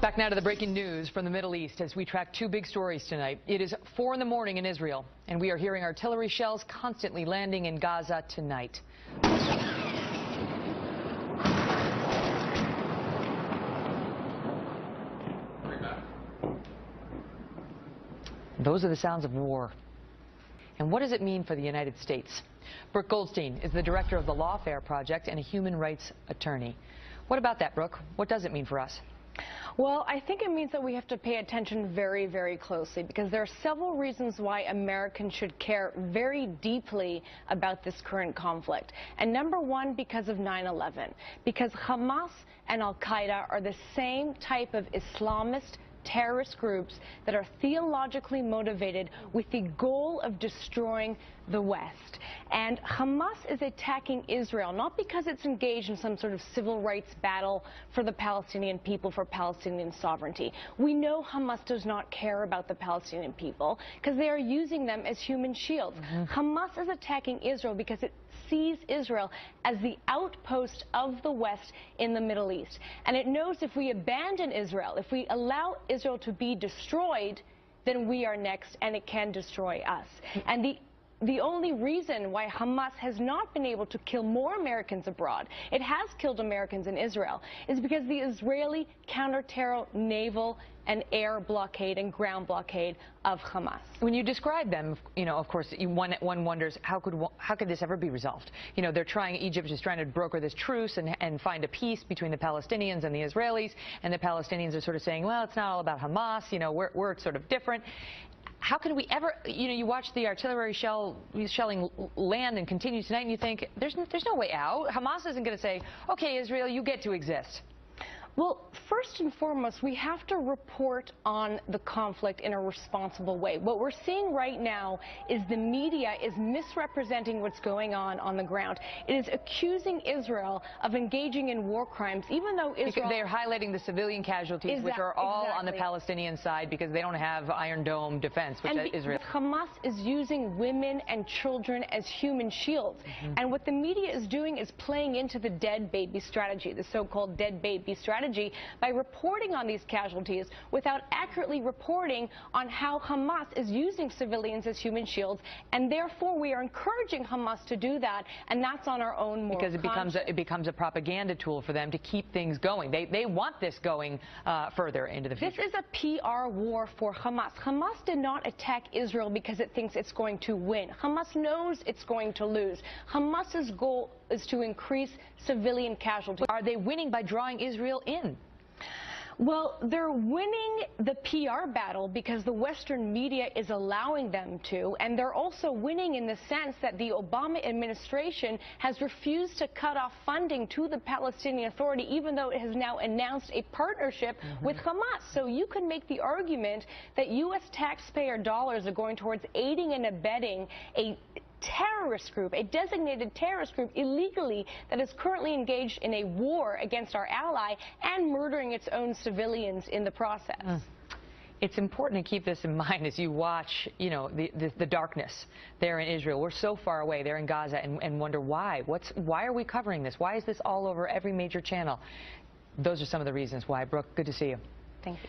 Back now to the breaking news from the Middle East as we track two big stories tonight. It is 4 in the morning in Israel, and we are hearing artillery shells constantly landing in Gaza tonight. Those are the sounds of war. And what does it mean for the United States? Brooke Goldstein is the director of the Lawfare Project and a human rights attorney. What about that, Brooke? What does it mean for us? Well, I think it means that we have to pay attention very, very closely because there are several reasons why Americans should care very deeply about this current conflict. And number one, because of 9/11, because Hamas and Al-Qaeda are the same type of Islamist terrorist groups that are theologically motivated with the goal of destroying the West. And Hamas is attacking Israel, not because it's engaged in some sort of civil rights battle for the Palestinian people, for Palestinian sovereignty. We know Hamas does not care about the Palestinian people because they are using them as human shields. Hamas is attacking Israel because it sees Israel as the outpost of the West in the Middle East. And it knows if we abandon Israel, if we allow Israel to be destroyed, then we are next and it can destroy us. And the only reason why Hamas has not been able to kill more Americans abroad, it has killed Americans in Israel, is because the Israeli counter-terror naval and air blockade and ground blockade of Hamas. When you describe them, of course, one wonders how could this ever be resolved? Egypt is trying to broker this truce and find a peace between the Palestinians and the Israelis, and the Palestinians are sort of saying, well, it's not all about Hamas, we're sort of different. How can we ever, you watch the artillery shelling land and continue tonight, and you think, there's no way out. Hamas isn't going to say, okay, Israel, you get to exist. Well, first and foremost, we have to report on the conflict in a responsible way. What we're seeing right now is the media is misrepresenting what's going on the ground. It is accusing Israel of engaging in war crimes, even though Israel... They are highlighting the civilian casualties, which are all on the Palestinian side because they don't have Iron Dome defense, which Israel... Hamas is using women and children as human shields. And what the media is doing is playing into the dead baby strategy, the so-called dead baby strategy, by reporting on these casualties without accurately reporting on how Hamas is using civilians as human shields, and therefore we are encouraging Hamas to do that, and that's on our own moral conscience. Because it becomes a propaganda tool for them to keep things going. They want this going further into the future. This is a PR war for Hamas. Hamas did not attack Israel because it thinks it's going to win. Hamas knows it's going to lose. Hamas's goal is to increase civilian casualties. Are they winning by drawing Israel in? Well, they're winning the PR battle because the Western media is allowing them to, and they're also winning in the sense that the Obama administration has refused to cut off funding to the Palestinian Authority, even though it has now announced a partnership with Hamas. So you can make the argument that U.S. taxpayer dollars are going towards aiding and abetting a terrorist group, a designated terrorist group illegally that is currently engaged in a war against our ally and murdering its own civilians in the process. It's important to keep this in mind as you watch, the darkness there in Israel. We're so far away there in Gaza and wonder why. Why are we covering this? Why is this all over every major channel? Those are some of the reasons why. Brooke, good to see you. Thank you.